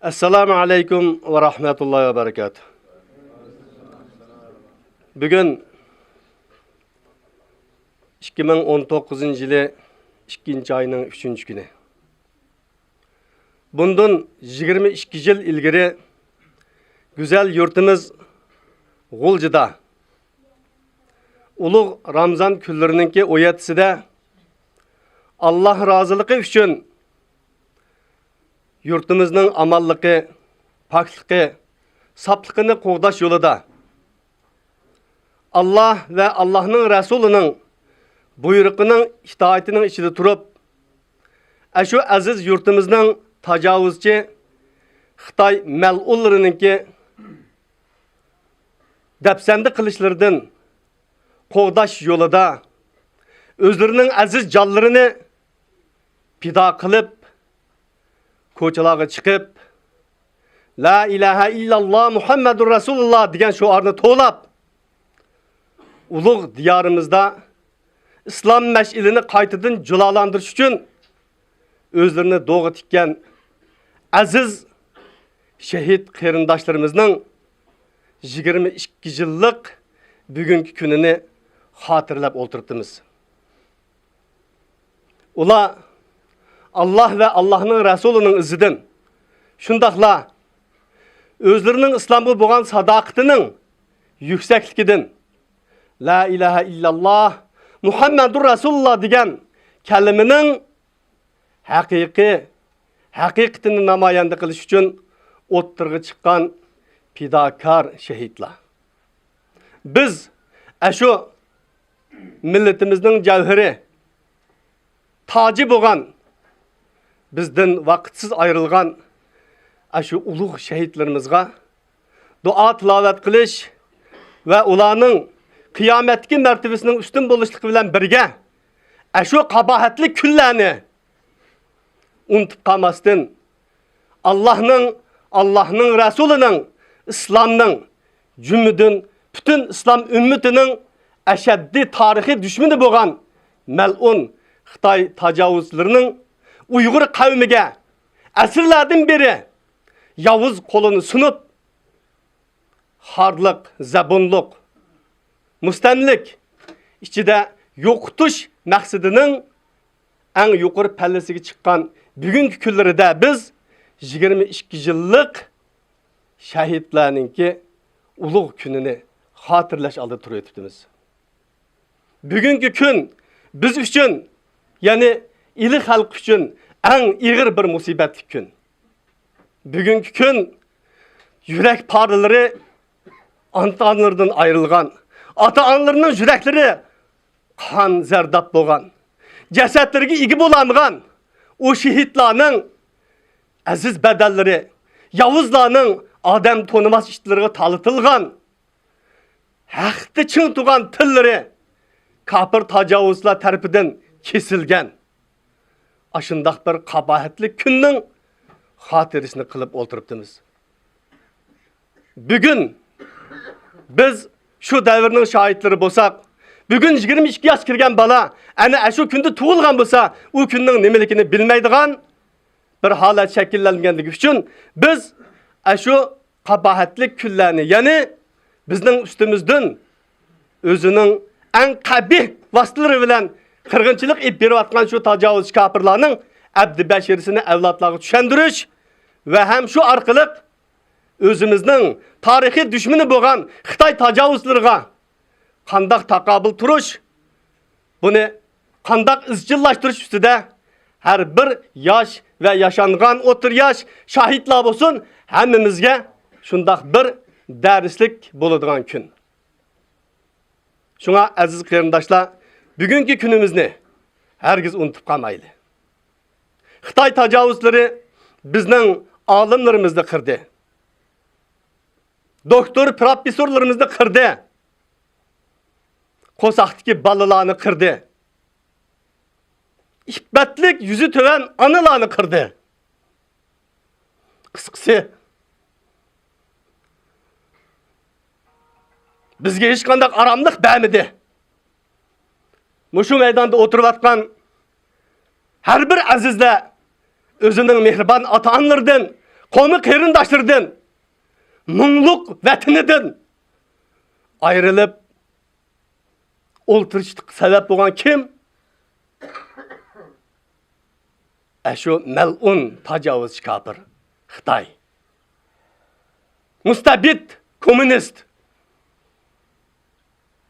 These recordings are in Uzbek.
Assalamu alaykum va rahmatullohi va barakatuh. Bugün 2019-yılı 2 ayının 3. günü. Bundan 22 yıl ilgiri güzel yurtimiz Gulcı'da Ulug' Ramazan kunlarininki o'yatisida Allah razılığı üçün yurtimizning amalligi, pakligi, safligini qo'g'dash yo'lida Allah ve Allah'ın Resulü'nün buyrug'ining itoatining ichida turib, shu aziz yurtimizning tajovuzchi Xitoy mal'unlarininki dafsandi qilishlaridan qo'g'dash yo'lida o'zlarining aziz jonlarini pido qilib, ko'chalarga chiqib, La ilaha illalloh Muhammadur Rasululloh degan shiorni to'lab, ulug' diyorimizda islom mash'ilini qaytadan jilolantirish uchun o'zlarini do'g'a tikkan aziz shahid qarindoshlarimizning 22 yillik bugungi kunini xotirlab o'tiribmiz. Ular Allah ve Allah'ın Resulü'nün izidan şundaqla özlerinin İslam'a bo'lgan sadaqatining yuksakligidan La ilaha illalloh Muhammadur Rasululloh degan kalimaning haqiqatini namoyanda qilish uchun o'ttirg'i chiqqan fidokor shahidlar. Biz shu millatimizning javhari toji bo'lgan bizden vakitsiz ayrılgan şu ulug' şehitlerimizga dua tilavet qilish ve ularning qiyomatki mertebesinin üstün bo'lishlik bilan birga şu qabahatli kunlarni unutib qolmasdan Allah'ın Resulü'nün İslam'ның cümleden bütün İslam ümmetining ashaddi tarixiy dushmani bo'lgan mal'un Xitoy tajovuzlarining Uyghur kavmiga asrlardan beri yavuz kolunu sunup hardlık, zabunluk, mustamlik içinde yo'qotish maqsadining en yuqori pallasiga chiqqan bugungi kunlarida biz 22 yillik shahidlarninki ulug' kunini xotirlash oldi turibmiz. Bugungi kun biz uchun, ya'ni ili xalq uchun en ig'ir bir musibatli kun. Bugungi kun yurak paralari ota-onalardan ayrılgan, ota-onalarning yuraklari qon zardab bo'lgan, jasadlarga ega bo'ladigan o shahidlarning aziz badallari, yavuzlarning odam tonimas ishlariga talitilgan, haqda ching turgan tillari kafir tajovuzlar tarafidan kesilgan. Aşındaq bir qabahatli kunning xotirasini qilib o'tiribmiz. Bugün biz şu davrning shohidlari bo'lsak, bugün 22 yosh kirgan bola ana shu kunda tug'ilgan bo'lsa, u kunning nimaligini bilmaydigan bir holat shakllanganligi uchun biz shu qabahatli kunlarni, ya'ni bizning ustimizdan o'zining en qabih vasıtalari bilan qirg'inchilik ib berayotgan şu tajovuz kafirlarning abdi bashirisini avlodlarga tushundirish ve hem şu orqali o'zimizning tarixiy dushmani bo'lgan Xitoy tajovuzlariga qandaq taqobil turish, buni qandaq izchillashtirish ustida har bir yosh ve yaşangan o'tir yosh shahidlar bo'lsin, hammamizga shundaq bir darslik bo'ladigan kun. Shunga aziz qarindoshlar, bugünkü günümüzni herkes unutup kalmaylı. Xitoy tajovuzlari bizning olimlarimizni qirdi. Doktor, professorlarimizni qirdi. Qo'saqdagi balalarni qirdi. İffatlik yüzü töven analarni qirdi. Qisqasi bizga hech qanday aramlik bermadi. Muşu meydanda oturup atkan her bir azizle özünün mehriban ata-onalardan qo'mi qarindoshlardan, mungluq vatanidan ayrilib o'ltirishlik sabab bo'lgan kim? Shu mal'un tajovuzchi kafir Xitoy. Mustabid kommunist.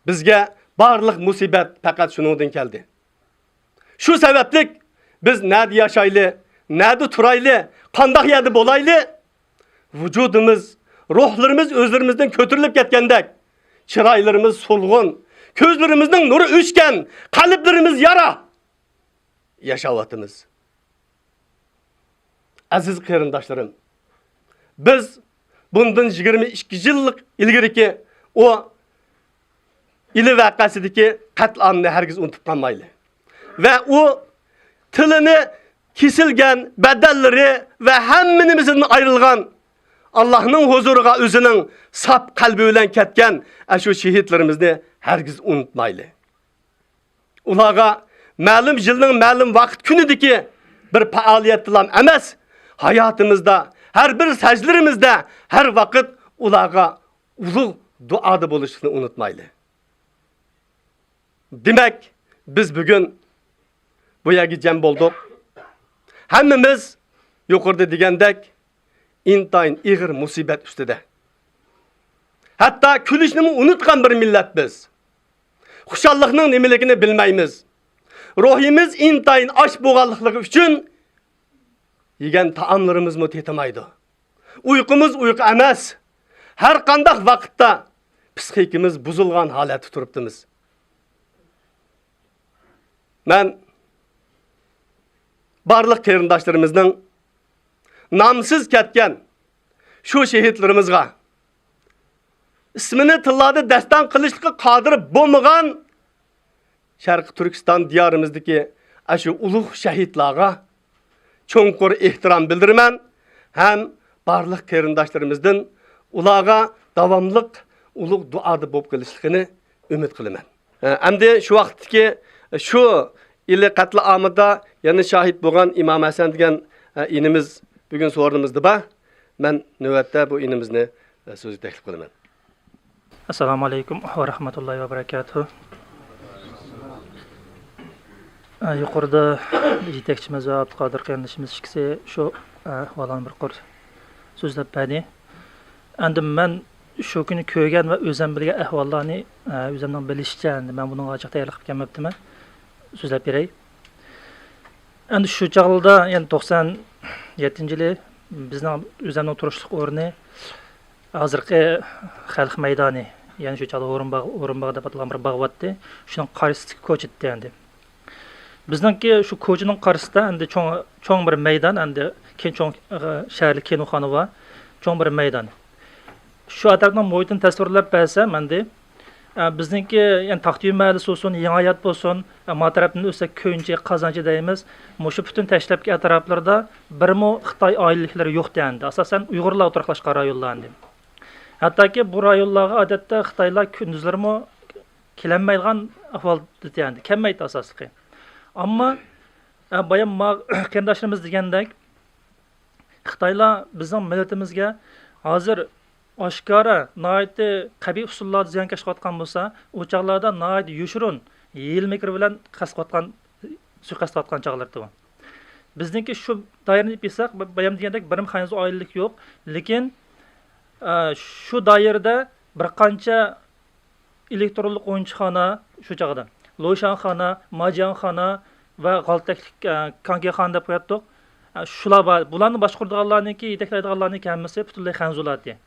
Bizga barliq musibat faqat shuningdan keldi. Shu sabablik biz nada yashayli, nada turayli, qanday yerda bo'layli, vujudimiz, ruhlarimiz o'zlarimizdan ko'tarilib ketgandek, chiroylarimiz so'lg'in, ko'zlarimizning nuri o'chgan, qalblarimiz yara yashayotimiz. Aziz qarindoshlarim, biz bundan 22 yillik ilgariki o ili vaqasidagi qatlamni hargiz unutib qolmayli. Ve o tilini kesilgan bedellari ve hammamizdan ayrılgan Allah'ın huzuruna özünün sap kalbi bilen ketken şu şehitlerimizni hargiz unutmayli. Ularga ma'lum yilning ma'lum vaqt kunidagi bir faoliyat bilan emas, hayatımızda, her bir secdelerimizde, her vakit ularga ulug' duada bo'lishni unutmayli. Demek biz bugün bu yerga jam bo'ldik. Hammamiz yuqorida degandek intayin ig'ir musibat ustida. Hatta kulishni unutgan bir millat biz. Xushallikning nimaligini bilmaymiz. Ruhimiz intayin ash bo'lganligi uchun yegan taomlarimiz tetimaydi. Uyqumuz uyqu emas. Har qanday vaqtda psixikimiz buzilgan holatda turibdimiz. Men barliq qarindoshlarimizning namsiz ketgan shu shehidlarimizga ismini tillarda dastan qilishga qodir bo'lmagan Sharq Turkiston diyorimizdagi shu ulug' shahidlarga cho'nqur ehtirom bildiraman. Ham barliq qarindoshlarimizdan ularga davomliq ulug' duoda bo'lib qilishligini umid qilaman. Endi shu vaqtdagi shu ili qatl amida yana shahid bo'lgan Imom Hasan degan inimiz bugun so'rinimizda ba. Men navbatda bu inimizni so'z taklif qilaman. Assalomu alaykum va rahmatullohi va barakatuh. Yuqorida yetakchimiz va Abduqodir qarindishimiz ikkisi shu ahvolni bir qor so'zlab berdi. Endi men shu kuni ko'rgan va o'zim bilgan ahvollarni o'zimning bilishcha men buni ochiq tayyorlab kelmabdiman. So'zlab beray. Endi shu chog'da, ya'ni 97-yili bizning o'zimning turishlik o'rni hozirgi xalq maydoni, ya'ni shu chog'da O'rinbog' deb atalgan bir bog' botdi. Shuning qarshisida ko'chitdi endi. Bizningki shu ko'chining qarshisida endi cho'ng bir maydon, endi keng cho'ng shaharlik kinoxona va cho'ng bir maydon. Shu atrofning muhitini tasvirlab bersam endi bizningki yani Taxtiy mahallasi olsun, Yangi hayot bo'lsin, ma tarafdan o'sa Ko'nchi, Qozonchi deymiz. Mushu butun tashlabki atroflarda birmo Xitoy oilaliklari yo'q endi. Asosan Uyg'urlar o'tiraqlashgan rayonlar. Hattoki bu rayonlarga odatda Xitoylar kunduzlarmi kelinmaydigan ahvolda endi, kelmaydi asosliqi. Ammo bayon qarindoshlarimiz degandek Xitoylar bizning millatimizga hozir oshkora noiti qabiy usullarda ziyonkashlik qilgan bo'lsa, u chog'larda noiti yushurun yil mikr bilan qasqatgan suiqasd qilgan chog'larda bor. Bizniki shu doirani bilsak, bayam degandek birim xanuz oilalik yo'q, lekin shu doirada bir qancha elektronlik o'yinchixona shu chog'da Lo'shanxona, Majanxona va G'altaklik Kangaxon deb qo'yatdik. Shular bor. Bularni boshquradiganlarniki, yetaklaydiganlarniki hammasi butunlay xanzulardi.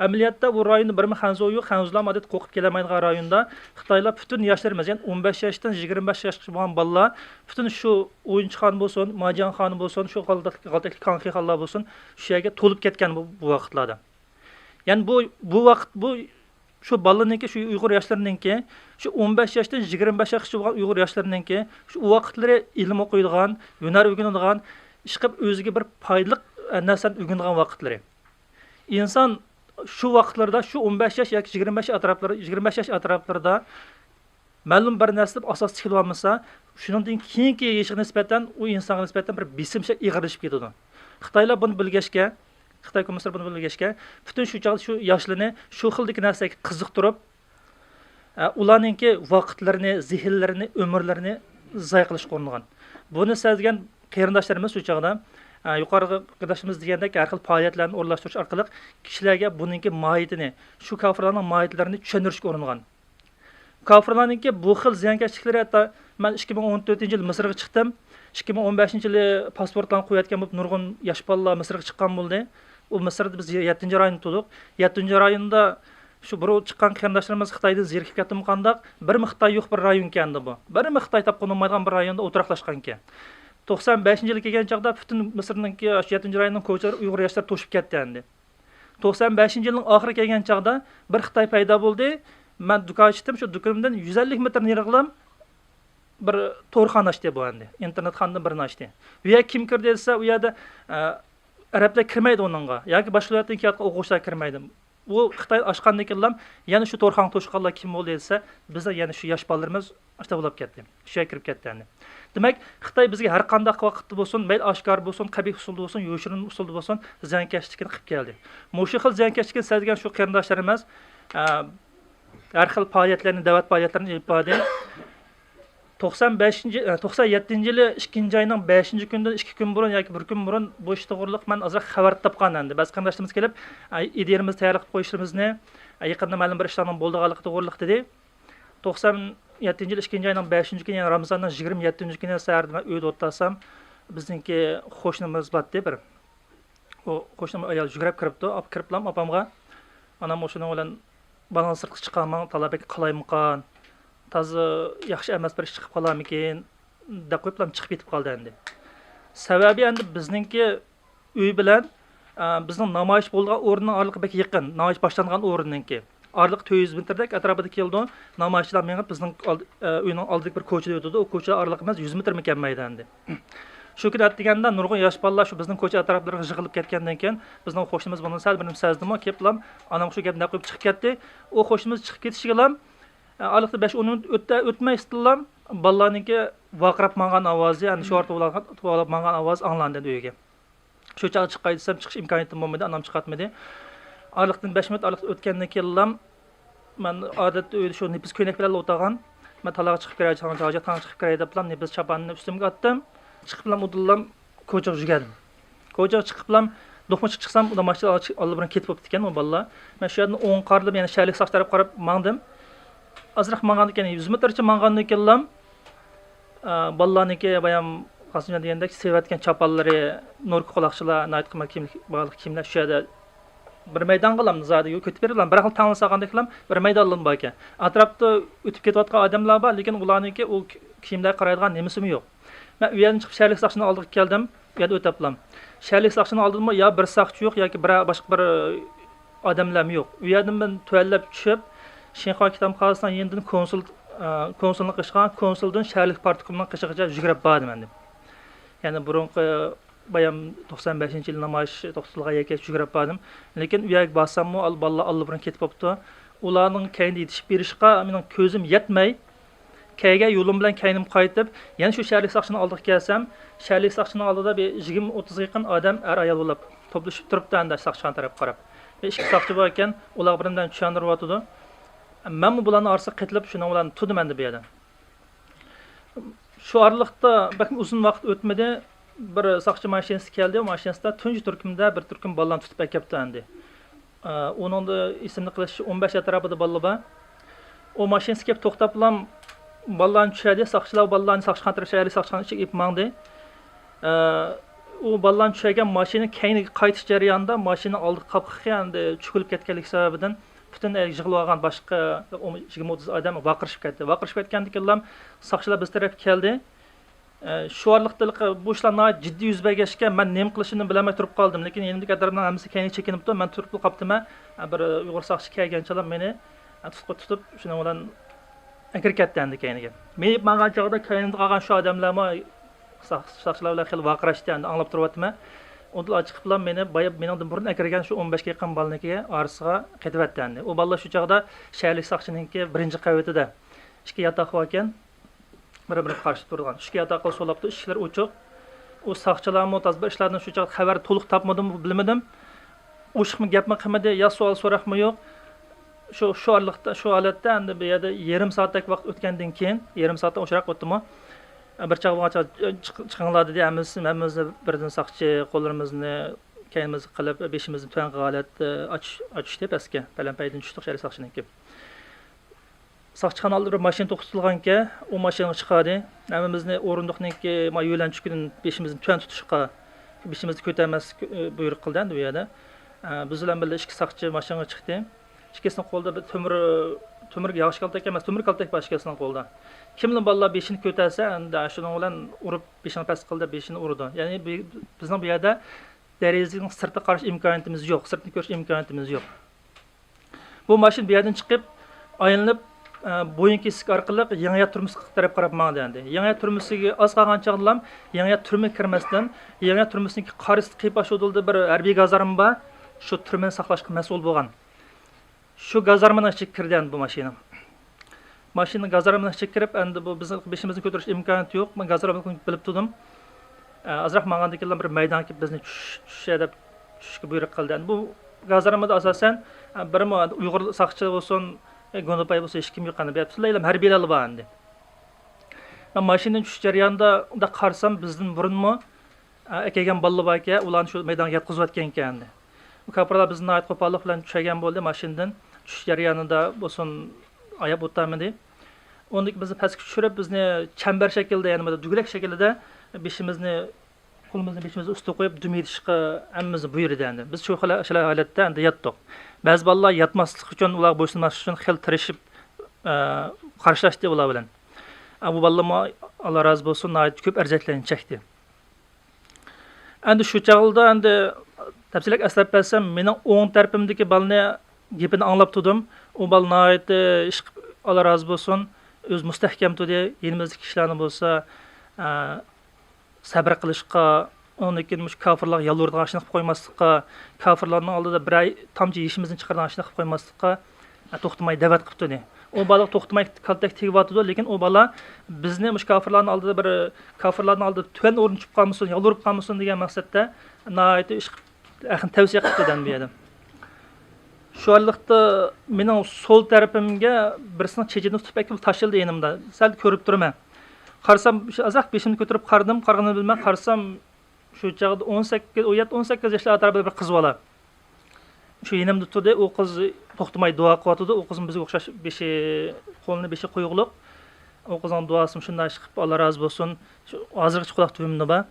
Amaliyotda bu rayonda bir xanzu yo'q, xanzular odat qo'qib kelamaydigan rayonda Xitoylar butun yoshlarimiz, ya'ni 15 yoshdan 25 yoshgacha bo'lgan bolalar butun shu o'yinchixona bo'lsin, Majanxona bo'lsin, shu G'altaklik Kangaxonlar bo'lsin, shu yerga to'lib ketgan bu vaqtlarda. Ya'ni bu vaqt bu shu bolalarniki, shu Uyg'ur yoshlarininki, shu 15 yoshdan 25 yoshgacha bo'lgan Uyg'ur yoshlarininki, shu vaqtlari ilm o'qiydigan, hunar o'rganadigan, ishqib o'ziga bir foydali narsani o'rganadigan vaqtlari. Inson shu vaqtlarda, shu 15 yosh yoki 25 yosh atroflarida ma'lum bir narsa asos tikilib olmasa, shundan keyingi yoshiga nisbatan u insonga nisbatan bir besimcha ig'irlashib ketadi. Xitoylar buni bilgachga Xitoy komissar buni bilgachga, butun shu chog'da shu yoshlarni shu xildagi narsaga qiziqtirib, ularningki vaqtlarini, zehnlarini, umrlarini zoya qilishga uringan. Buni sezgan qarindoshlarimiz shu chog'da yuqorgi qarindoshimiz degandek har xil faoliyatlarni o'rlashtirish orqali kishilarga buningki mohiyatini, shu kofirlarning mohiyatlarini tushuntirishga uringan. Kofirlarningki bu xil ziyonkashliklari hatto men 2014-yil Misrga chiqdim. 2015-yili pasportlarni qo'yayotgan bo'lib nurg'un yosh bolalar Misrga chiqqan bo'ldi. U Misrda biz 7-rayonda turdik. 7-rayonda shu bir chiqqan qarindoshlarimiz Xitoydan zerikib ketdim qandaq. Bir Xitoy yo'q bir rayon endi bu. Bir Xitoy topib olmaydigan bir rayonda o'tiraqlashgan ekan. 95-yil kelgan chaqda butun Misrningki 7-rayonning ko'chalari Uyg'ur yoshlar to'shib ketdi endi. 95-yilning oxiri kelgan chaqda bir Xitoy paydo bo'ldi. Men do'kon ochdim, shu do'konimdan 150 metr nariroqlam bir to'rxona ochdi bu endi. Internet xondan birini ochdi. Bu yerga kim kirdi desa, u yerda arablar kirmaydi uningga yoki boshqa yo'ldan kelayotgan o'quvchilar kirmaydi. Bu Xitoy ochgandan keyin yana shu to'rxona to'shqanlar kim bo'ldi desa, bizda yana shu yosh bolalarimiz ashta bo'lib ketdi. Shu yerga kirib ketdi endi. Demak, Xitoy bizga har qanday vaqtda bo'lsin, mayli oshkor bo'lsin, qabih usulda bo'lsin, yoshirin usulda bo'lsin, ziyonkashlikni qilib keldi. Shu xil ziyonkashlikni sezgan shu qarindoshlarimiz har xil faoliyatlarni, da'vat faoliyatlarini olib bordi. 97-yili 2-oyning 5-kundan 2 kun burun yoki 1 kun burun bu ish to'g'riliq men ozroq xabar topgan endi. Ba'zi qarindoshlarimiz kelib, ideyalarimizni tayyorlab qo'yishimizni, yaqinda ma'lum bir ishlarning bo'ldiganligi to'g'riliq dedi. 97-yil 2-oyning 5-kuni, ya'ni Ramazonning 27-kuni sahar men uyda o'tirsam, bizningki qo'shnimiz botdi bir. O qo'shnim ayol yugurib kiribdi, olib kiriblam opamga. Anam o'shuning bilan banan sirtga chiqaman, talab qalaymikan. Tazı yaxshi emas bir ish chiqib qolarmikin deb qo'yiblam chiqib ketib qoldi endi. Sababi endi bizningki uy bilan bizning namoyish bo'lgan o'rinning oraliqi bek yaqin, namoyish boshlangan o'rinninki. Oraliq 400 metrdek atrofida keldi. Namoyishchilar menga bizning uyning oldidagi bir ko'chada o'tdi. O ko'cha oraliqimiz 100 metr ekanmaydi endi. Shu kuni atdiganda nurg'un yosh bolalar shu bizning ko'cha atroflariga yig'ilib ketgandan keyin bizning qo'shnimiz buni sal bir sezdimi, keliblam, anam shu gapni qo'yib chiqib ketdi. O qo'shnimiz chiqib ketishiga Alıqda 5-10 minut o'tmay istillam, bolalarningki vaqirab mangan ovozi, ya'ni shu orta bo'lib mangan ovoz anglandi uyga. Shu chaqda chiqay desam, chiqish imkoniyatim bo'lmadi, anam chiqatmadi. Alıqdan 5 minut alıq o'tgandan keyin men odatda uyda shu nefis ko'ylak bilan o'tirgan, men talaga chiqib kiray, hojatxonaga chiqib kiray deblam, nefis chapanini ustimga otdim, chiqib bilan o'dillam, ko'chaga yurgadim. Ko'chaga chiqib bilan do'qma chiqsam, unda mashina olib bilan ketib o'tdi ekan o bolalar. Men shu yerdan o'ng qarilib, yana shaylik soch taraf qarab mangdim. Azraq mangandan keyin 100 metrcha mangandan keyin bolalarniki bayam qasımca degandek sevatgan chapallari, norki quloqchilar, nayt qilma bog'liq kiyimlar shu yerda bir maydon qilam, zodi ko'tib berilgan, bir xil tanilsagandek qilam, bir maydonlar bor ekan. Atrofda o'tib ketayotgan odamlar bor, lekin ularniki u kiyimlar qaraydigan nemisimi yo'q. Men u yerdan chiqib shaylik soqchini oldiga keldim, u yerda o'taplam. Shaylik soqchini oldimmi, yo bir soqchi yo'q yoki boshqa bir odamlar yo'q. U yerdan men tuvallab tushib Şenxoy kitabxonasidan yeniden konsullik qilishgan, konsuldan shaylik partikulining qishigacha yugurib bordim endi. Ya'ni burunqi bayam 95-yil namoyish to'xtatilgan yerga yugurib bordim. Lekin u yerga borsammi, bolalar allabirun ketib qopti. Ularning kayinda yetishib berishga mening ko'zim yetmay, kayga yo'lim bilan kaynim qaytib, yana shu shaylik soqchining oldiga kelsam, shaylik soqchining oldida bir 20-30 yaqin odam ayol bo'lib to'plashib turibdi endi soqchining tarafga qarab. Ve ikki soqchi bor ekan, ular birimdan tushuntiryotdi. Men bularni orasiga qitilib shuning bilan turdim endi bu yerdan. Shu oraliqda balki uzun vaqt o'tmadi, bir soqchi mashinasi keldi. O mashinasida tunji turkumda bir turkum bolalarni tutib akapti endi. Onun da ismini qilish 15 atrofida bolalar bor. O mashinasi kelib to'xtab bilan bolalarni tushadi, soqchilar bolalarni soqchixona tarafga shaylik soqchixona ichiga ip mangdi. O bolalarni tushagan mashina keyingi qaytish jarayonida mashina oldi qolib endi cho'kilib ketganlik sababidan bütün yig'ilib olgan boshqa 20-30 odam vaqirishib ketdi. Vaqirishib ketgandan keyin soqchilar biz tarafga keldi. Shu oraliqda bu ishlar jiddiy yuz bergachga men nima qilishimni bilmay turib qoldim. Lekin endi adamlar hammasi keyin chekinibdi. Men turib qoldim. Bir Uyg'ur soqchi kelganchalar meni tutib shuni bilan akir ketdi endi keyiniga. Men menga chog'da keyinda qolgan shu odamlarmi soqchilar bilan xil vaqirashdi endi anglab turyapman. Onlar chiqib bilan meni bayab meningdan burun akirgan shu 15 ga yaqin balanikiga orasiga qaytib endi. O bolalar shu chog'da shaylik soqchininki birinchi qavatida ikki yotoq bor ekan, bir-biriga qarshi turgan. Ikki yotoqqa solabdi, ishlar o'chiq. O soqchilar mutaz bir ishlardan shu chog'da xabar to'liq topmadim, bilmadim. o'shiqmi gapmi qilmadi, yo savol so'raqmi yo'q. Shu holatda endi bu yerda yarim soatlik vaqt o'tgandan keyin, yarim soatdan o'sharoq o'tdimi? Bir chaqmoqcha chiqinglar dedi, hammamizni birdan saqchi qo'llarimizni kaynimizni qilib, beshimizni tuan holatda ochishdi pastga. Balandpaydan tushdik shari saqchiniki. Saqchixona oldida mashina to'xtatilganki, u mashinaga chiqadi. Hammamizni o'rindiqniki yo'lanchikdan beshimizni tuan tutishga, beshimizni ko'tarmas buyruq qildi endi bu yerda. Biz bilan birga ikki saqchi mashinaga chiqdi. Ikkisining qo'lida bir temir yog'och kaltak emas, temir kaltak bor ikkisining qo'lida. Kimning bolalar beshini ko'tarsa, endi shuning bilan urib beshini past qildi, beshini urdi. Ya'ni bizning bu yerda derazaning sirtga qarash imkoniyatimiz yo'q, sirtni ko'rish imkoniyatimiz yo'q. Bu mashina bu yerdan chiqib, aylanib bo'yin kesik orqali yangi turmush taraf qarab mangdi endi. Yangi turmushiga oz qolgan chaqdilam, yangi turma kirmasdan, yangi turmushning qarisi qipash o'dildi bir harbiy gazarm bor, shu turmani saqlashga mas'ul bo'lgan. Shu gazarmani ichiga kirdi endi bu mashina. Mashina gazarmani ichiga kirib, endi bu bizning beshimizni ko'tarish imkoniyati yo'q. Men gazarmani bilib turdim. Azroq mangandan keyin bir maydonga kelib bizni tushishga buyruq qildi. Bu gazarmada asosan birmi Uyg'ur saqchi bo'lsin, Gondopay bo'lsa hech kim yo'q endi. Bu yerda harbiylar bor endi. Men mashinadan tushish jarayonida unda qarsam bizdan burunmi akagan bolalar bor ekan, ularni shu maydonga yetkazayotgan ekan endi. Bu kapralar bizni ayt qo'pollik bilan tushagan bo'ldi mashinadan. Tushish jarayonida bo'lsin ayab o'tamiz. Ondan bizni pastga tushirib, bizni chambar shaklida, ya'ni dugulak shaklida beshimizni qo'limizni beshimizni ustiga qo'yib dumitishga hammamizni buyurdi endi. Biz shu holatda endi yotdik. Ba'zi bolalar yotmaslik uchun, ular bo'ysunmaslik uchun xil tirishib qarshilashdi ular bilan. Bu bolalar Alloh rozi bo'lsin, ko'p arzaklarni chekdi. Endi shu chog'da endi tafsilak aslab bersam, mening o'ng tarafimdagi balani gapini anglab turdim. U bala Alloh rozi bo'lsin, o'z mustahkam turdi. Yerimizdagi kishilarni bo'lsa sabr qilishga, ondan keyin mush kofirlarga yalvurdigan ishni qilib qo'ymaslikqa, kofirlarning oldida bir ay tomchi yeshimizni chiqargan ishni qilib qo'ymaslikqa to'xtamay da'vat qilib turdi. O bala to'xtamay kaltak tegyapti, lekin o bala bizni mush kofirlarning oldida bir kofirlarning oldida tuvan o'rin chiqib qolmasin, yalvurib qolmasin degan maqsadda nihoyatda ish tavsiya qilib turdi bu yerda. Shu holda mening so'l tarafimga birisining chejini tutib akib tashildi yenimda. Sal ko'rib turaman. Qarsam azaq beshimni ko'tarib qardim, qarg'ini bilmay qarsam shu chog'da 18 yoshlar atrofida bir qiz bola. Shu yenimda turdi, u qiz to'xtamay duo qilyotdi. U qizim bizga o'xshash qo'lini beshi qo'yuqliq. O qizning duosi shunday chiqib, Alloh rozi bo'lsin. Shu hozirgacha quloq tubimda bor.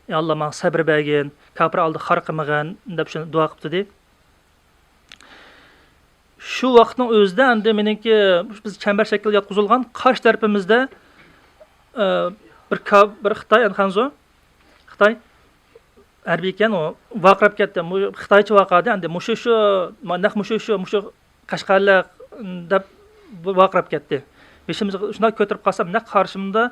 Ey Alloh menga sabr bergin, kofir oldi xarqamagan deb shuni duo qilibdi. Shu vaqtning o'zida endi meniki biz chambar shaklida yotqizilgan qarshi tarafimizda bir Xitoy Anxanzo Xitoy harbiy ekan, u vaqirab ketdi. Bu Xitoycha vaqada endi mushu Qashqarlar deb vaqirab ketdi. Beshimizga shunday ko'tarib qolsam, naq qarshimda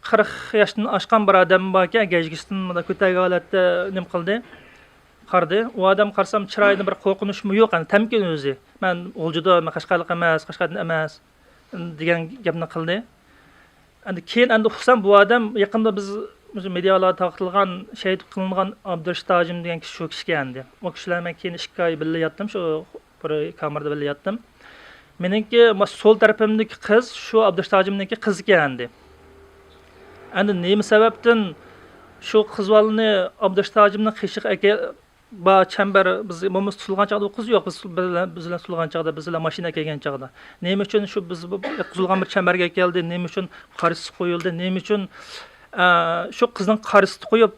40 yoshdan oshgan bir odam bor ekan, gajgisdan mana ko'targan holatda nim qildi. Qardi. U odam qarsam chiroyida bir qo'rqinishmi yo'q, endi tamkin o'zi. Men o'ljida, men Qashqarlik emas, Qashqardan emas degan gapni qildi. Endi keyin endi xursam bu odam yaqinda biz medialarda tarqatilgan shahid qilingan Abdurshtojim degan kishi shu kishi endi. O kishilar men keyin 2 oy birga yotdim, shu bir kamerada birga yotdim. Meniki so'l tarafimdagi qiz shu Abdurshtojimniki qizi endi. Endi nima sababdan shu qizvalni Abdurshtojimning qishiq aka ba chambar biz momuz tutilgan chaqda qiz yo'q, biz bilan tutilgan chaqda, biz bilan mashina kelgan chaqda. Nima uchun shu biz quzilgan bir chambarga keldi, nima uchun qarisi qo'yildi, nima uchun shu qizning qarisini qo'yib,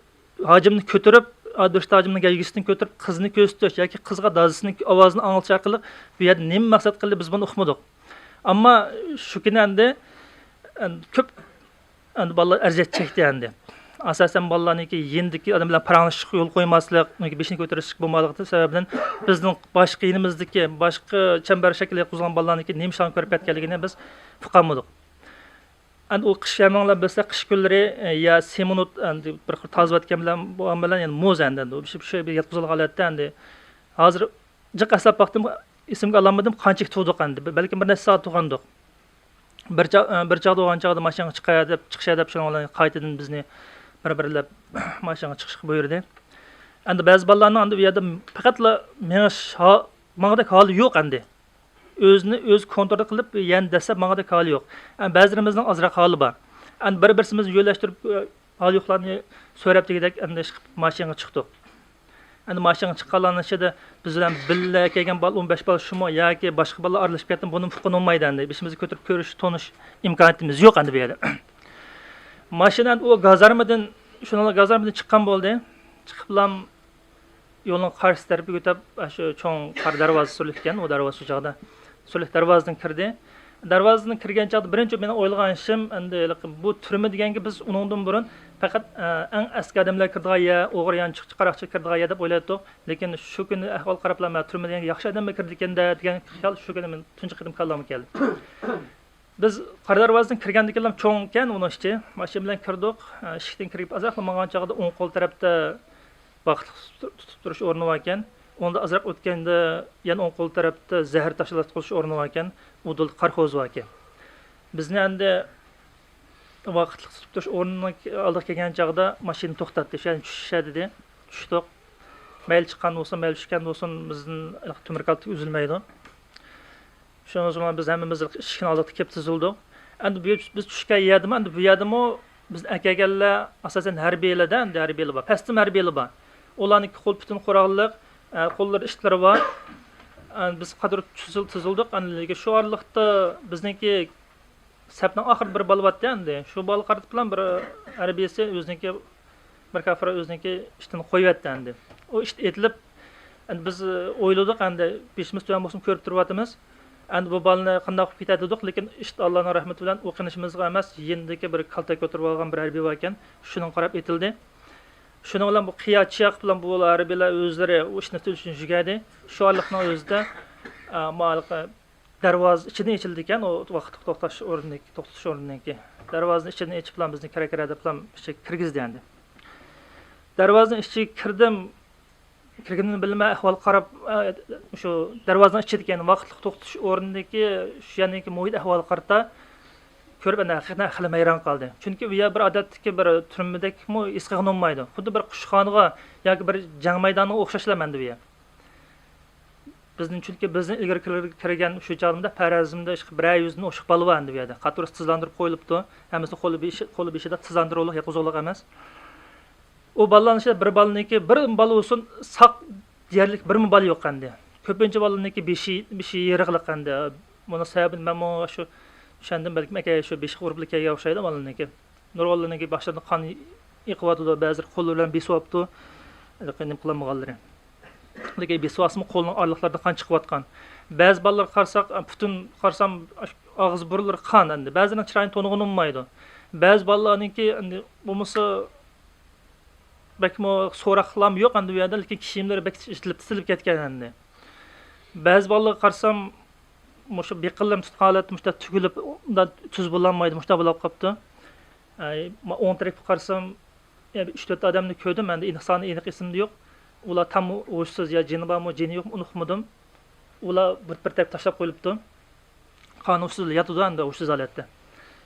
hojimni ko'tarib, Abdurshtojimning gaygisini ko'tarib qizni ko'rsatish yoki qizga dazisining ovozini anglatish orqali bu yerda nima maqsad qildi biz buni uqmadik. Ammo shu kuni endi ko'p endi bolalar arziyat chekdi endi. Asosan bolalarniki yendiki odam bilan paranglashishga yo'l qo'ymaslik, unga beshini ko'tarish bo'lmasligi sababdan bizning boshqa yenimizdagi, boshqa chambar shaklida qo'zg'algan bolalarniki nima ishlarni ko'rib ketganligini biz uqamadik. Endi u qish yamonlar bilsa, qish kunlari ya seminut endi bir tozayotgan bilan yani mo'z endi u shu yetkazilgan holatda endi hozir jiq aslab vaqtim esimga olmadim, qancha turdik endi, balki bir necha soat turgandik. Bir chaqda o'g'an chaqda mashinaga chiqishadi deb shuni qaytadan bizni bir-birlab mashinaga chiqishga buyurdi. Endi ba'zi bolalarning endi bu yerda faqatla mangada holi yo'q endi. O'zini o'z kontrol qilib yan desa mangada holi yo'q. Ba'zilarimizning ozroq holi bor. Endi bir-birimizni yo'lashtirib holi yo'qlarni so'rab degidek endi mashinaga chiqdik. Endi mashinaga chiqqanlarning ichida biz bilan birga kelgan bola 15 bola shumi yoki boshqa bolalar aralashib ketdi, buni fuqin olmaydi endi. Bishimizni ko'tarib ko'rish, tonish imkoniyatimiz yo'q endi bu yerda. Mashinadan o gazarmadan chiqqan bo'ldi. Chiqib bilan yo'lning qarshi tarafiga o'tib, shu cho'ng qor darvozasi surilgan, o darvoza shu joyda. Sulh darvozadan kirdi. Darvozadan kirgan chaqda birinchi meni o'ylagan ishim endi bu turma deganga biz uningdan burun faqat eng eski odamlar kirdigan ya, o'g'ri yanchiqchi, qaroqchi kirdigan ya deb o'yladik. Lekin shu kuni ahvol qarablar, turma deganga yaxshi odamlar kirdi ekanda degan xiyol shu kuni men tunji qidim kallamga keldi. Biz qor darvozadan kirgandikilar cho'ng ekan, uni ichi mashina bilan kirdik. Eshikdan kirib azroqla mangan chaqda o'ng qo'l tarafda vaqt tutib turish o'rni bor ekan. Onda azroq o'tganda yana o'ng qo'l tarafda zahar tashlatqish o'rni bor ekan. Udul qarxoz bor ekan. Bizni endi vaqtli tutib turish o'rniga oldiga kelgan chaqda mashina to'xtatdi. Ya'ni tushishadi dedi. Tushdik. Mayl chiqqan bo'lsa, mayl tushgan bo'lsin, bizning temir kalti uzilmaydi. Shundan so'ng biz hammamiz ishni oldiga kelib tizildik. Endi biz tushgan yerdimi? Endi bu yerdimi biz akaganlar asosan harbiylarda, endi harbiylar bor. Pastda harbiylar bor. Ularning qo'l butun qurolliq, qo'llar ishlari bor. Biz qadr tizildik. Endi shu orliqda bizniki sapning oxir bir bola bor endi. Shu bola qaratib bilan bir harbiyasi o'ziniki bir kafir o'ziniki ishdan qo'yibdi endi. O ish etilib endi biz o'yladik endi beshimiz tuyan bo'lsin ko'rib turyapmiz. Endi bu balni qanday qilib ketadi dedik, lekin işte Allohning rahmati bilan o'qinishimizga emas, yendiki bir kaltak ko'tarib olgan bir harbiy bor ekan, shuni qarab etildi. Shuning bilan bu qiyachiq bilan bu harbiylar o'zlari o ishni tushun jigadi. Shu orliqning o'zida ma'lum darvoza ichidan ochildi ekan, o vaqt to'xtash o'rnidagi. Darvozaning ichidan ochib bilan bizni kerak bilan ichiga kirgizdi endi. Darvozaning ichiga kirdim. Kirganini bilmay ahvol qarab shu darvozaning ichida ekan vaqtli to'xtash o'rnidagi shu yaniki muhit ahvol qarta ko'rib ana haqiqatan hayron qoldi. Chunki bu bir odatdagi bir turmadagi isqig'in olmaydi. Xuddi bir qushxonaga yoki bir jang maydoniga o'xshashlamandi bu. Chunki bizning ilgari kirgan shu chog'imda Farazimda bir yuzini o'shiq balvandi bu yerda. Qator tizlantirib qo'yilibdi. Hammasi qo'li beshida tizlantirib yaquzoliq emas. O ballarning ichida bir balniki bir bala olsun saq yerlik bir bala yo'q endi. Ko'pincha ballarniki beshi yeriqliq endi. Buni sababi men shu o'shandan balki aka shu besh uriblikka o'xshaydi ballarniki. Nurg'ollarniki boshlarida qon yiqyapti, ba'zi qo'llar bilan besiyapti. Qanday qilmaganlari. Lekin besiyasmi qo'lning orliqlarida qon chiqayotgan. Ba'zi ballar qarsak butun qarsam og'iz burulur qon endi. Ba'zining chiroyini to'nig'in olmaydi. Ba'zi ballarniki endi bo'lmasa belki so'roqlam yo'q endi bu yerda, lekin kiyimlari belki itilib ketgan endi. Ba'zi bolalar qarsam mushu beqillam tutgan holatda mushta tugilib undan tuz bo'lolmaydi, mushta bo'lib qolibdi. O'ng tarafga qarsam 3-4 odamni ko'rdim, endi insonni aniq esimda yo'q. Ular tam o'shsiz ya jini bormi, jini yo'qmi unutmadim. Ular bir tarafga tashlab qo'yilibdi. Qonusiz yotdi endi o'shsiz holatda.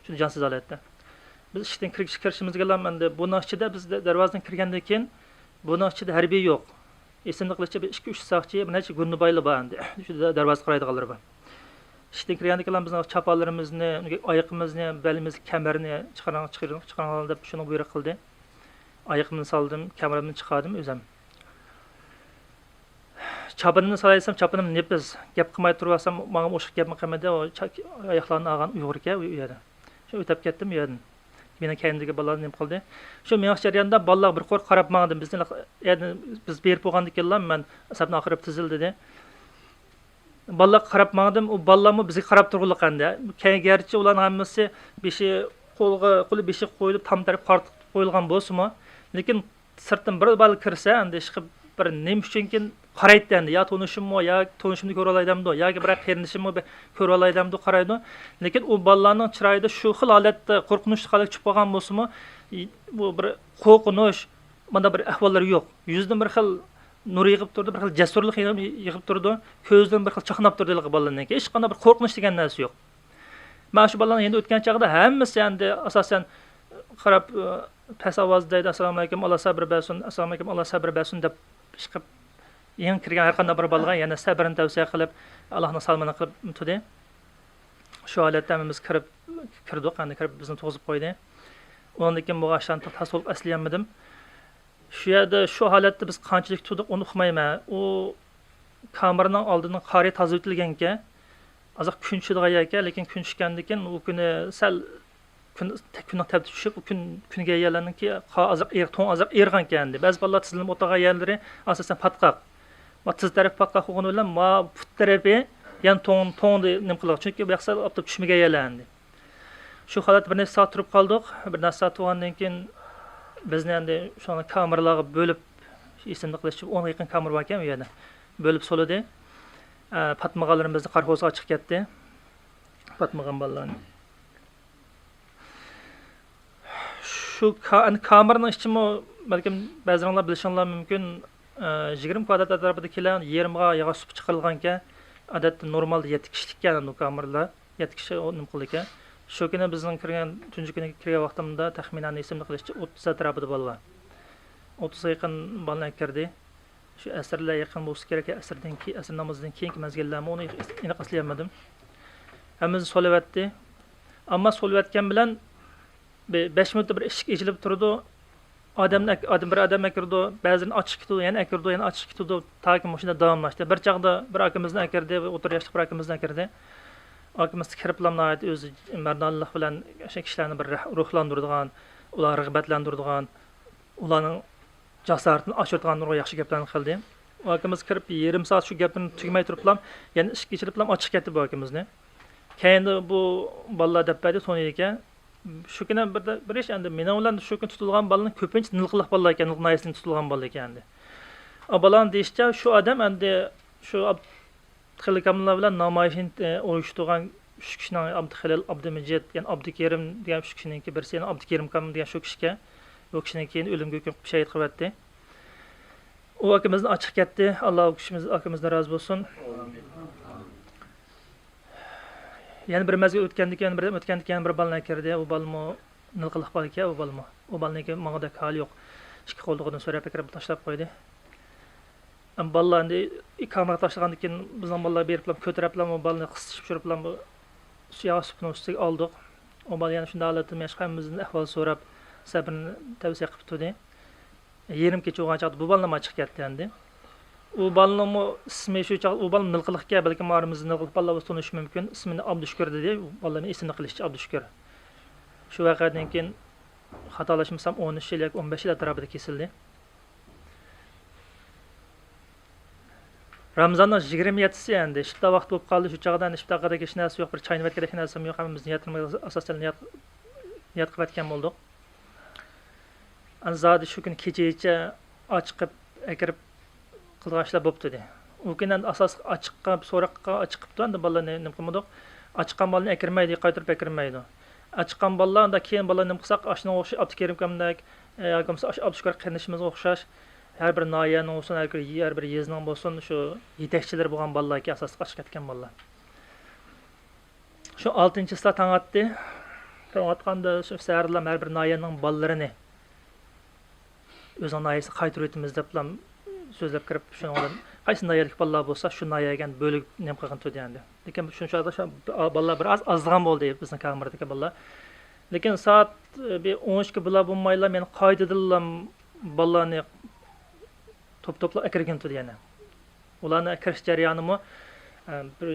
Shu jonsiz holatda. Biz ishdan kirishimizga endi buning ichida biz darvozadan kirgandan keyin buning ichida harbiy yo'q. Esimda qilicha 2-3 soatcha bir necha kunni bayli bor endi. Shu darvoza qaraydiganlar bor. Ishdan kirgandan keyin bizning chaponlarimizni, oyoqimizni, belimizni, kamarni chiqaring deb shuni buyruq qildi. Oyoqimni soldim, kamarimni chiqardim o'zim. Chapanimni solaysam, chapanim nepiz. Gap qilmay turasam, menga o'sha gapni qilmadi, oyoqlarni olgan uyg'ur ekan u yerda. Shu o'tib ketdim u yerdan. Meni kendimdeki balalar nima qildi? Shu mening jarayonda balalar bir qo'rq qarab maqdim. Biz berib bo'lgandikanlar men asabni oxirib tizildi dedi. Balalar qarab maqdim, u balalarmi bizga qarab turgulik endi. Gerçi ularning hammasi beshi qo'li beshi qo'yilib tam taraf qartib qo'yilgan bo'lsa-mu, lekin sirtdan bir bala kirsa endi chiqib bir nima uchunkin qaraydi endi. Ya tonishimmi, ya tonishimni ko'ra olaydimmi, yoki bir qerinishimmi ko'ra olaydimmi qaraydi. Lekin u balalarning chiroyida shu xil holatda qo'rqinchli holat chiqib qolgan bo'lsa-mu, bu bir qo'rqinish, bunda bir ahvollar yo'q. Yuzdan bir xil nur yig'ib turdi, bir xil jasurlik yig'ib turdi, ko'zdan bir xil chaqnab turdi balalarning. Hech qanday bir qo'rqinish degan narsa yo'q. Mana shu balalarning endi o'tgan chaqda hammasi endi asosan qarab past ovozda deydi assalomu alaykum Alloh sabr bersin, assalomu alaykum Alloh sabr bersin deb chiqib yangi kirgan har qanday bir bolaga yana sabrini tavsiya qilib Allohning salomini qilib tutdi. Shu holatda hammamiz kirdik, endi kirib bizni to'g'zib qo'ydi. Ondan keyin bu g'ashdan tasavvur aslayolmadim. Shu yerda shu holatda biz qanchalik turdik uni uqmayman. U kameraning oldidan qari toza o'tilganka, azoq kun tushadigan ekan, lekin kun tushgandan keyin u kuni sal kunning tabdi tushib, u kunga yelanki azoq to'ng azoq ergan ekan. Ba'zi bolalar tizilib o'tirgan yerlari asosan patqoq. Ma tiz taraf patqoq bo'lgani bilan ma put tarafi yan to'ngni nim qilib, chunki bu yoqsa olib tushmagan yerlandi. Shu holat bir necha soat turib qoldik. Bir necha soat turgandan keyin bizni endi shuni kameralarga bo'lib esimni qilish 10 yaqin kamera bor ekan u yerda. Bo'lib soladi. Patmag'anlarimizni qarxozga chiqib ketdi. Patmagan bolalarni. Shu kameraning ichimi balkim ba'zilar bilishinglar mumkin. 20 kvadrat atrofida kelan yerimga yog'och sup chiqarilganka, odatda normalda 7 kishilik ekan bu kameralar. 7 kishi nim qildi ekan. Shu kuni bizning tunji kuni kirgan vaqtimda taxminan esimni qilishcha 30 atrofida bolalar. 30 yaqin bolalar kirdi. Shu asrlar yaqin bo'lsa kerak, asr namozidan keyingi mezgillarni uni aniq aslayolmadim. Hammamiz so'layapti. Ammo so'layotgan bilan 5 minutda bir eshik echilib turdi. Bir odam akirdi, ba'zan ochiq ketdi, yana akirdi, yana ochiq ketdi, toki mashina davomlashdi. Bir chaqda bir akamizni akirdi, o'tir yoshli bir akamizni akirdi. Akamiz kiriblamlaydi o'zi mardonlik bilan o'sha kishilarni bir ruhlantiradigan, ularni rag'batlantiradigan, ularning jasoratini oshiradigan nurga yaxshi gaplarni qildi. U akamiz kirib yarim soat shu gapni tugmay turiblam, yana ish kechiriblam ochiq ketdi bu akamizni. Keyin bu bolalar deb berdi so'ni ekan. Shu kuni bir ish endi men bilan shu kun tutilgan bolaning ko'pincha nilqiliq bolalar ekan, nilqnayisini tutilgan bolalar ekan endi. O bolaning deyishcha shu odam endi shu Xilikamlar bilan namoyishni uyushtirgan shu kishining Abduxalil Abdumajid, ya'ni Abdukerim degan shu kishiningki birisi, yana Abdukerim kam degan shu kishiga u kishining keyin o'limga hukm shahid qilyapti. U akamizni ochiq ketdi. Alloh akamizdan rozi bo'lsin. Yana bir mazgil o'tgandan keyin bir bolalar kirdi. U bolamo nilqiliq bola ekan, u bolaniki mangda hali yo'q. Ikki qo'ldig'idan so'rab kirib tashlab qo'ydi. Bolalar endi kamera tashlagandan keyin bizning bolalar berib ko'tariblar, o bolani qisib tushiriblar, bu suya supni ustiga oldik. O bola yana shunday holatda mashqamizning ahvol so'rab, sabrni tavsiya qilib turdi. Yerim kecha o'g'ancha bu bolalar chiqib ketdi endi. U bolaning ismi shu chaq, u bola nilqiliqga balkim aramizda nilqiliq bolalar tonish mumkin. Ismini Abdushkur dedi. Bolaning ismini qilishchi Abdushkur. Shu vaqtdan keyin xatolashmasam 13 yil yoki 15 yil atrofida kesildi. Ramazonning 27-si endi ishda vaqt bo'lib qoldi. Shu chaqdan ishda qadagi hech narsa yo'q, bir chaynab kerak narsam yo'q. Hammamiz niyatimiz asosan niyat qilib atgan bo'ldik. Zodi shu kun kechacha ochiqib akirib qilg'ashlar bo'pti. U kundan asos ochiqqa so'roqqa ochiqibdi. Endi bolalarni nima qilmadik? Ochiqqan bolalarni akirmaydi, qaytirib akirmaydi. Ochiqqan bolalardan keyin bolalarni nima qilsak, oshna o'xshab Abdukerim kamdak, yoki Abdushkur qanishimiz o'xshash. Har bir noyan olsun, har bir yezning bo'lsin, shu yetakchilar bo'lgan bolalarga asosga chiqib ketgan bolalar. Shu 6-sida tong otdi. Tong otganda shu sarlar har bir noyanning bolalarini o'zining noyasi qaytirib o'timiz deb so'zlab kirib, shundan qaysi noyalik bolalar bo'lsa, shu noyagan bo'lib nima qilgan turdi endi. Lekin shunchada shu bolalar bir azg'an bo'ldi bizning kameradagi bolalar. Lekin soat 13 ga bular bo'lmaylar, men qoidadan bolalarni to'plab akirgan turdi yana. Ularni akirish jarayonimi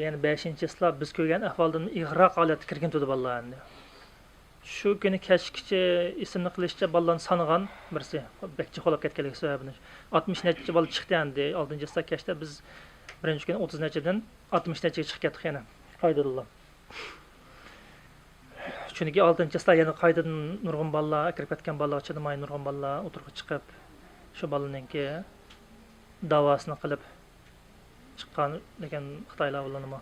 yani 5-sida biz ko'rgan ahvoldan ig'roq holatga kirgan turdi bolalar endi. Shu kuni kechgacha ismni qilishcha bolalarni sanagan birisi bekchi qolib ketganligi sababini 60 necha bola chiqdi endi 6-sida kechda biz birinchi kuni 30 nechadan 60 nechaga chiqib ketdik yana. Qoidallar. Chunki 6-sida yana qoidadan nurg'un bolalar kirib ketgan bolalar chidamay nurg'un bolalar o'tirib chiqib shu bolaninki davosini qilib chiqqan, lekin Xitoylar ularni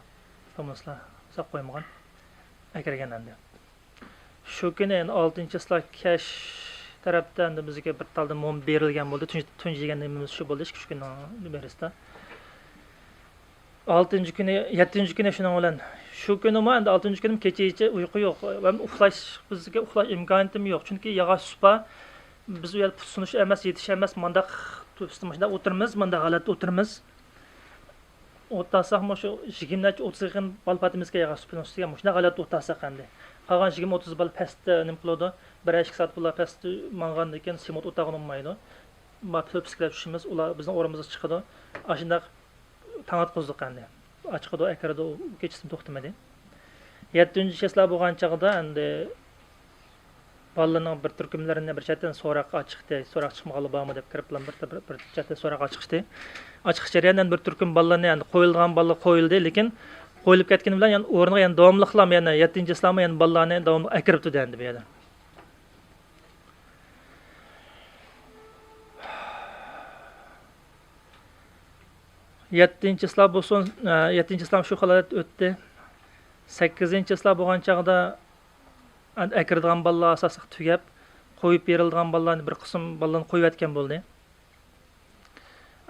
kommunistlar saq qo'ymagan akirgan endi. Shu kuni 6-sida kech tarafdan bizga bir talda mom berilgan bo'ldi. Tunji deganimiz shu bo'ldi, shu kunning berisida. 6-kuni, 7-kuni shuning bilan shu kunimi endi 6-kunim kechacha uyqu yo'q. Men uxlash bizga uxlash imkoniyatim yo'q, chunki yog'och supa biz u yerda put sunish emas, yetish emas, mandaq to'psimishda o'tirmiz, mandaq holatda o'tirmiz. O'ttasaq shu 20-30 yaqin balpatimizga yig'ib supini ustiga shuna holatda o'ttasaq endi. Qolgan 20-30 bal pastda nim qiladi. 1-2 soat bular pastda mangandan keyin simot o'tag'in olmaydi. Ma to'psiklab tushimiz, ular bizning o'rimizga chiqadi. Ashundaq tanat qozdiq endi. Ochqidi, akardi, kechisim to'xtamadi. 7-cheslar bo'lgan chaqda endi balalarning bir turkumlarini bir chatdan so'roq ochiqdi. So'roq chiqmag'ali bormi deb kirib bilan bir chatda so'roq ochiqdi. Ochiq jarayondan bir turkum balalarni endi qo'yilgan balalar qo'yildi, lekin qo'yilib ketgani bilan yani o'rniga yani davomliqlam yani 7-cheslarmi yani balalarni davom akiribdi endi bu yerda. 7-cheslar bo'lsin, 7-cheslar shu holat o'tdi. 8-cheslar bo'lgan chaqda akirdigan balalar asosiy tugab, qo'yib berilgan balalarni bir qism balalarni qo'yib etgan bo'ldi.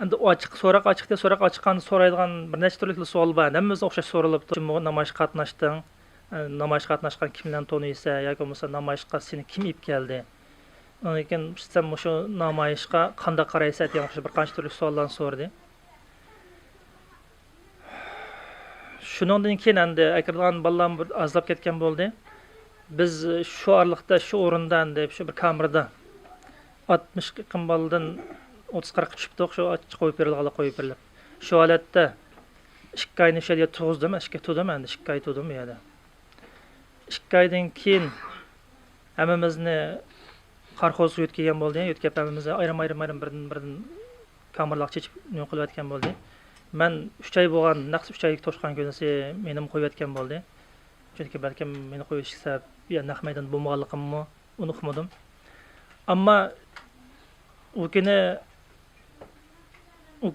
Endi ochiq so'roq ochiqda so'roq ochiqqanda so'raydigan bir nechta turli savol bor. Hammamiz o'xshash so'ralib turibdi. Namoyish qatnashding, namoyish qatnashgan kimlarni taniysan yoki bo'lmasa namoyishga seni kim ib keldi? Lekin sen shu namoyishga qanday qaraysan degan bir qancha turli savollarni so'radi. Shundan keyin endi akirdigan balalar bir azlab ketgan bo'ldi. Biz shu orliqda, shu o'rinda endi shu bir kamerada 60 baladan 30-40 tushibdik, shu qo'yib berilib. Shu holatda 2 oyni shu yerga tug'izdim, 2 tudim endi, 2 oy tudim yerda. 2 oydan keyin hammamizni qarxozga o'tkazgan bo'ldi, o'tkazib hammamizni ayrim birdan kameralar chechib nima qilayotgan bo'ldi. Men 3 oy bo'lgan, naqs 3 oylik to'shqan ko'nasi menim qo'yayotgan bo'ldi. Chunki balkim meni qo'yishsa, ya naq maydon bo'lmaganligimni unutmadim. Ammo u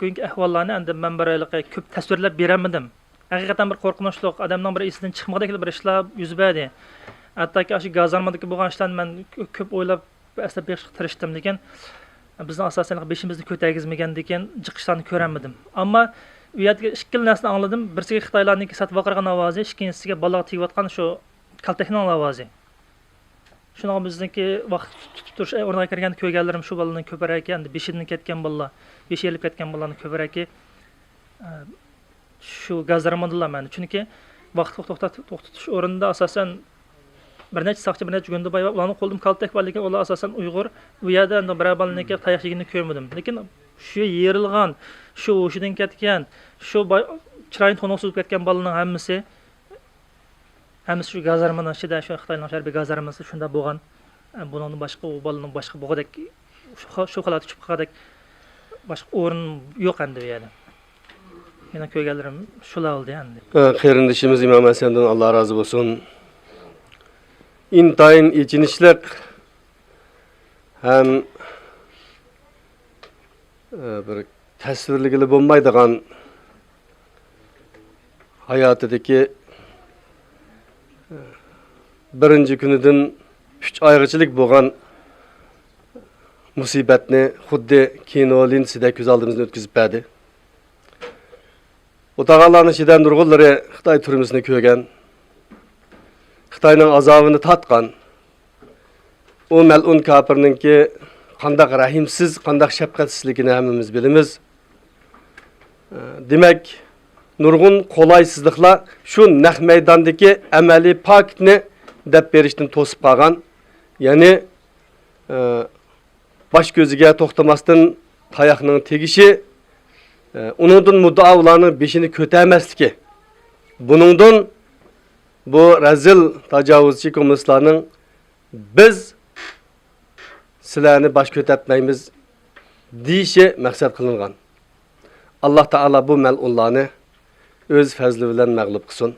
kungi ahvollarni endi men birlikqa ko'p tasvirlab beramadim. Haqiqatan bir qo'rqinchli, odamning bir esidan chiqmagan bir ishlar yuz berdi. Hattoki shu gazarmadagi bo'lgan ishlarni men ko'p o'ylab aslab berishga tirishdim, lekin bizning asosan beshimizni ko'targizmagan degan jiqishlarni ko'ramadim. Ammo u yerga ikki narsani angladim. Birisiga Xitoylarniki sotib oqirgan ovozi, ikkinchisiga baloq tegayotgan shu kaltakning ovozi. Shunga bizniki vaqt tutib turish o'rniga kirgan ko'rganlarim shu bolalarning ko'paraki, endi beshidan ketgan bolalar, 5 yilib ketgan bolalarning ko'paraki shu gazarmadilar meni. Chunki vaqt to'xtatish o'rnida asosan bir necha saqchi, bir necha gunda boy ularning qo'ldim kaltak bor, lekin ular asosan Uyg'ur. U yerda endi bir bolalarniki tayoq yegini ko'rmadim. Lekin shu yerilgan, shu o'shidan ketgan, shu chiroyini to'noqsiz ketgan bolalarning hammasi shu gazarmaning ichida, shu Xitoyning harbiy gazarmasi shunda bo'lgan. Bundan boshqa u bolaning boshqa bo'g'adek shu holat tushib qolgandek boshqa o'rin yo'q endi bu yerda. Meni ko'rganlarim shular oldi endi. Qarindishimiz Imom Hasandan Alloh rozi bo'lsin. İntayin içinişlik hem bir tasvirligili bo'lmaydigan hayotidagi birinchi kunidan 3 oygachilik bo'lgan musibatni xuddi kino linsida ko'z oldimizdan o'tkazib berdi. O'tag'anlarning ichidan nurg'unlari Xitoy turmusini ko'rgan, Xitoyning azobini tatgan, o melun kafirninki qandaq rahimsiz, qandaq shafqatsizligini hammamiz bilamiz. Demak, nurg'un qolaysizliklar shu naq maydondagi amaliy paktni deb berishdan to'sib qolgan. Ya'ni bosh ko'ziga to'xtamasdan tayoqning tegishi, uningdan muddaolarning beshini ko'tarmasligi. Buningdan bu razil tajovuzchi kommunistlarning biz sizlarni bosh ko'tarmaymiz deyishi maqsad qilingan. Alloh taolo bu mal'unlarni o'z fazli bilan mag'lub qilsin.